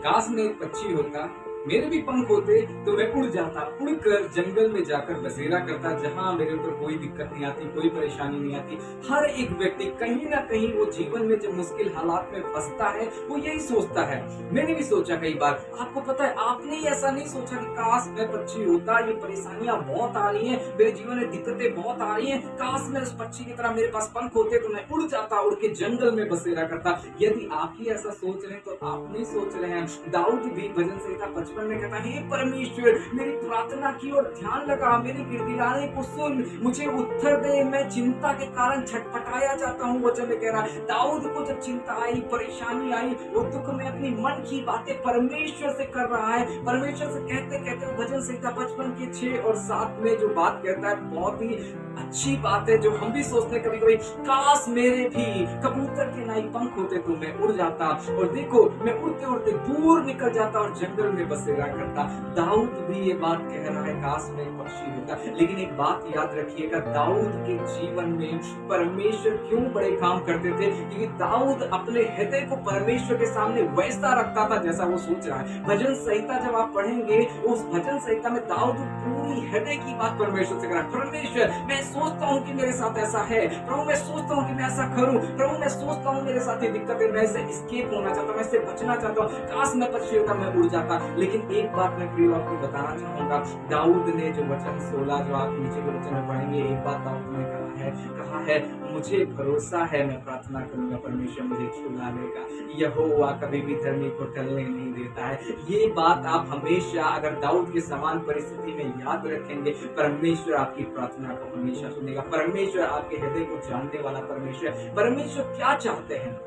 काश मैं एक पक्षी होता, मेरे भी पंख होते तो मैं उड़ जाता, उड़कर जंगल में जाकर बसेरा करता, जहां मेरे ऊपर कोई दिक्कत नहीं आती, कोई परेशानी नहीं आती। हर एक व्यक्ति कहीं ना कहीं वो जीवन में जब मुश्किल हालात में फंसता है, वो यही सोचता है। मैंने भी सोचा कई बार। आपको पता है, आपने ही ऐसा नहीं सोचा कि काश मैं पक्षी होता, ये परेशानियां बहुत आ रही हैं, मेरे जीवन में दिक्कतें बहुत आ रही हैं, काश मैं उस पक्षी की तरह मेरे पास पंख होते तो मैं उड़ जाता, उड़ के जंगल में बसेरा करता। यदि आप ही ऐसा सोच रहे हैं तो आप नहीं सोच रहे हैं। दाऊद भी भजन संहिता 55 में कहता है, हे परमेश्वर, मेरी प्रार्थना की और ध्यान लगा, मेरी गिड़गिड़ाने को सुन, मुझे उत्तर दे, मैं चिंता के कारण छटपटाया जाता हूँ। वचन में कह रहा है, दाऊद को जब चिंता आई, परेशानी आई, वो दुख में अपनी मन की बातें परमेश्वर से कर रहा है। परमेश्वर से कहते कहते वो भजन संहिता 55 के 6 और 7 में जो बात कहता है, बहुत ही अच्छी बात है, जो हम भी सोचते हैं कभी कभी, काश मेरे भी कबूतर के नाई पंख होते तो मैं उड़ जाता, और देखो मैं उड़ते उड़ते दूर निकल जाता और जंगल में बसेरा करता। दाऊद भी ये बात कह रहा है, काश मैं पक्षी होता। लेकिन एक बात याद रखिएगा, दाऊद के जीवन में परमेश्वर क्यों बड़े काम करते थे? क्योंकि दाऊद अपने हृदय को परमेश्वर के सामने वैसा रखता था जैसा वो सोच रहा है। भजन संहिता जब आप पढ़ेंगे, उस भजन संहिता में दाऊद पूरी हृदय की बात परमेश्वर से कर रहा है। परमेश्वर, मैं सोचता हूँ कि मेरे साथ ऐसा है, प्रभु मैं सोचता हूँ कि मैं ऐसा करूँ, प्रभु मैं सोचता हूँ मेरे साथ ये दिक्कत है, मैं इससे एस्केप होना चाहता हूँ, मैं इससे बचना चाहता हूँ, काश मैं पक्षी होता, मैं उड़ जाता। लेकिन एक बात मैं प्रिय आपको बताना चाहूंगा, दाऊद ने जो वचन 16 जो आप नीचे के वचन में पढ़ेंगे, एक बात दाऊद ने कहा है, मुझे भरोसा है, मैं प्रार्थना करूंगा, परमेश्वर मुझे छुड़ा लेगा, यहोवा कभी भी धर्मी को टलने नहीं देता है। ये बात आप हमेशा अगर दाऊद के समान परिस्थिति में याद रखेंगे, परमेश्वर आपकी प्रार्थना को हमेशा सुनेगा। परमेश्वर आपके हृदय को जानने वाला परमेश्वर। परमेश्वर क्या चाहते हैं?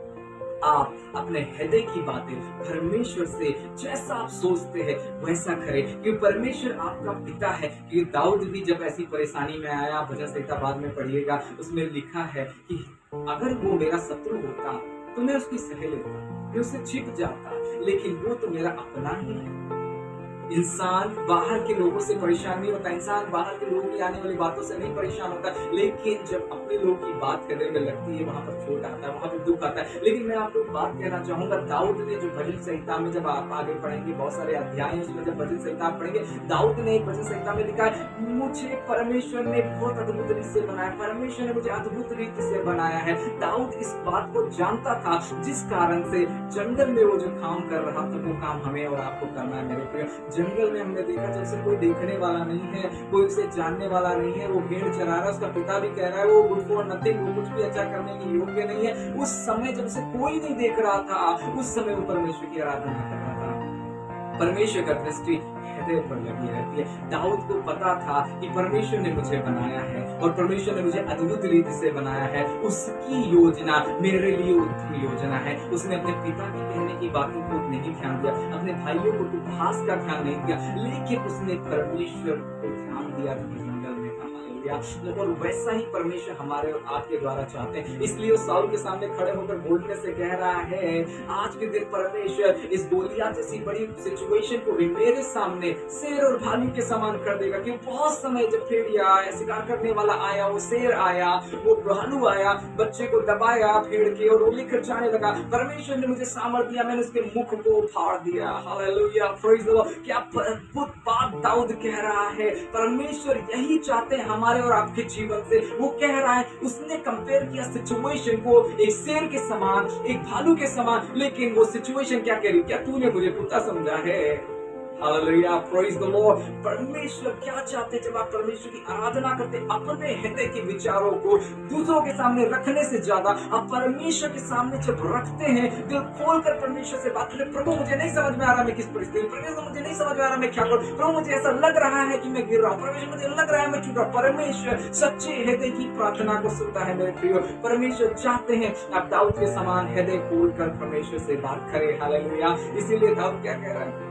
आप अपने हृदय की बातें परमेश्वर से जैसा आप सोचते हैं वैसा करें, क्योंकि परमेश्वर आपका पिता है। क्योंकि दाऊद भी जब ऐसी परेशानी में आया, भजन संहिता बाद में पढ़िएगा, उसमें लिखा है कि अगर वो मेरा शत्रु होता तो मैं उसकी सह लेता, मैं उससे छिप जाता, लेकिन वो तो मेरा अपना ही है। इंसान बाहर के लोगों से परेशान नहीं होता, इंसान बाहर के लोगों की आने वाली बातों से नहीं परेशान होता, लेकिन जब अपने लोगों की बात करने में लगती है, वहां पर चोट आता है, वहां पर दुख आता है। लेकिन मैं आपको बात कहना चाहूंगा, दाऊद ने जो भजन संहिता में, जब आप आगे पढ़ेंगे, बहुत सारे अध्याय हैं उसमें, जब भजन संहिता आप पढ़ेंगे, दाऊद ने एक भजन संहिता में लिखा है, मुझे परमेश्वर ने बहुत अद्भुत रीति से बनाया, परमेश्वर ने मुझे अद्भुत रीति से बनाया है। दाऊद इस बात को जानता था, जिस कारण से जंगल में वो जो काम कर रहा था, वो काम हमें और आपको करना है मेरे प्रिय। जंगल में हमने देखा, जैसे कोई देखने वाला नहीं है, कोई उसे जानने वाला नहीं है, वो भेड़ चरा रहा है, उसका पिता भी कह रहा है वो गुड फॉर नथिंग, वो कुछ भी अच्छा करने के योग्य नहीं है। उस समय जब उसे कोई नहीं देख रहा था, उस समय वो परमेश्वर की आराधना कर रहा था। परमेश्वर का दृष्टि हृदय पर लगी रहती है। दाऊद को पता था कि परमेश्वर ने मुझे बनाया है और परमेश्वर ने मुझे अद्भुत रीति से बनाया है, उसकी योजना मेरे लिए उत्तम योजना है। उसने अपने पिता की कहने की बातों को नहीं ध्यान दिया, अपने भाइयों को उपहास का ध्यान नहीं दिया, लेकिन उसने परमेश्वर को ध्यान दिया जंगल में। और वैसा ही परमेश्वर हमारे और आपके द्वारा चाहते हैं। इसलिए वो साउल के सामने खड़े होकर बोलने से कह रहा है, आज के दिन परमेश्वर इस गोलियत जैसी बड़ी सिचुएशन को भी मेरे सामने शेर और भालू के समान कर देगा। क्योंकि बहुत समय जब भेड़िया शिकार करने वाला आया, वो शेर आया, वो भालू आया, बच्चे को दबाया भेड़ के और वो लेकर जाने लगा। परमेश्वर ने मुझे सामर्थ दिया, मैंने उसके मुख को फाड़ दिया। Hallelujah, praise the Lord. क्या अद्भुत बात दाऊद कह रहा है। परमेश्वर यही चाहते हैं हमारे और आपके जीवन से। वो कह रहा है, उसने कंपेयर किया सिचुएशन को एक शेर के समान, एक भालू के समान, लेकिन वो सिचुएशन क्या कह रही, क्या तूने मुझे कुत्ता समझा है? Hallelujah, praise the Lord. परमेश्वर क्या चाहते हैं? जब आप परमेश्वर की आराधना करते, अपने हृदय के विचारों को दूसरों के सामने रखने से ज्यादा आप परमेश्वर के सामने जब रखते हैं, दिल खोलकर परमेश्वर से बात करें, प्रभु मुझे नहीं समझ में आ रहा मैं किस परिस्थिति में, परमेश्वर मुझे नहीं समझ में आ रहा मैं क्या करूं, प्रभु मुझे ऐसा लग रहा है कि मैं गिर रहा हूं, परमेश्वर मुझे लग रहा है मैं छूट रहा हूं। परमेश्वर सच्चे हृदय की प्रार्थना को सुनता है मेरे प्रियो। परमेश्वर चाहते हैं आप दाऊद के समान हृदय खोलकर परमेश्वर से बात करें। हालेलुया। इसीलिए दाऊद क्या कह रहा है,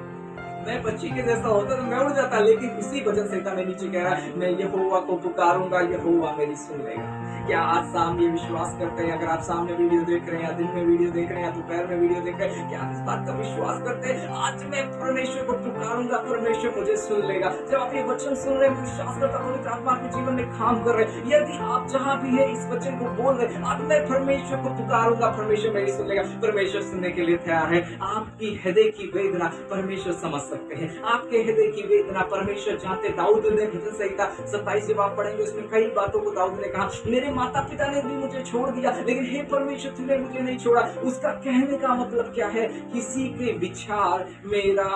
मैं पक्षी के जैसा होता तो मैं उड़ जाता, लेकिन इसी भजन संहिता में नीचे कह रहा है, मैं यहोवा को पुकारूंगा, यहोवा मेरी सुन लेगा। क्या आज शाम ये विश्वास करते हैं? अगर आप सामने वीडियो देख रहे हैं, या दिन में वीडियो देख रहे हैं, या दोपहर में वीडियो देख रहे हैं, क्या आप इस बात का विश्वास करते हैं? आज मैं परमेश्वर को पुकारूंगा, परमेश्वर मुझे सुन लेगा। जब आप ये वचन सुन रहे हैं, विश्वास करता पवित्र आत्मा आपके जीवन में काम कर रहे हैं। यदि आप जहां भी है इस वचन को बोल रहे हैं, आज मैं परमेश्वर को पुकारूंगा, परमेश्वर मेरी सुन लेगा। परमेश्वर सुनने के लिए तैयार है। आपकी हृदय की वेदना परमेश्वर समझ सकते हैं, आपके हृदय की वेदना परमेश्वर जानते। दाऊद ने भजन संहिता 27 जब आप पढ़ेंगे, उसमें कई बातों को दाऊद ने कहा, मेरे माता पिता ने भी मुझे छोड़ दिया, लेकिन हे परमेश्वर तूने मुझे नहीं छोड़ा। उसका कहने का मतलब क्या है? किसी के विचार मेरा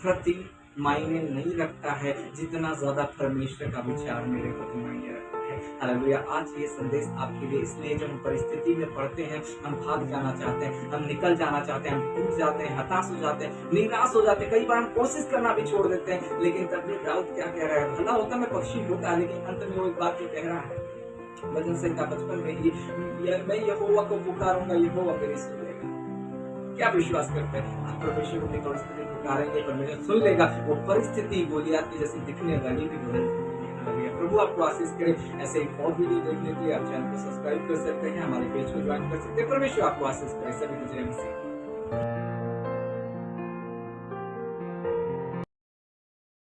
प्रति मायने नहीं रखता है जितना ज्यादा परमेश्वर का विचार मेरे प्रति मायने रखता है। हालेलुया। आज ये संदेश आपके लिए इसलिए, जब हम परिस्थिति में पड़ते हैं, हम भाग जाना चाहते हैं, हम निकल जाना चाहते हैं, हम टूट जाते हैं, हताश हो जाते हैं, निराश हो जाते हैं, कई बार हम कोशिश करना भी छोड़ देते हैं। लेकिन तब भी दाऊद क्या कह रहा है? भला होता मैं पक्षी होता, लेकिन अंत में वो एक बात कह रहा है भजन संहिता 55 में ही, मैं यहोवा को पुकारूंगा, यहोवा मेरी सुन लेगा। क्या विश्वास करते हैं? आप परमेश्वर को अपनी परिस्थिति पुकारेंगे, परमेश्वर सुन लेगा। वो परिस्थिति गोलियत की जैसी दिखने वाली भी बदल जाएगी। प्रभु आपको आशीष करे। ऐसे एक और वीडियो देखने के लिए आप चैनल को सब्सक्राइब कर सकते हैं, हमारे पेज को ज्वाइन कर सकते हैं। परमेश्वर आपको आशीष करे। सभी को जय मसीह।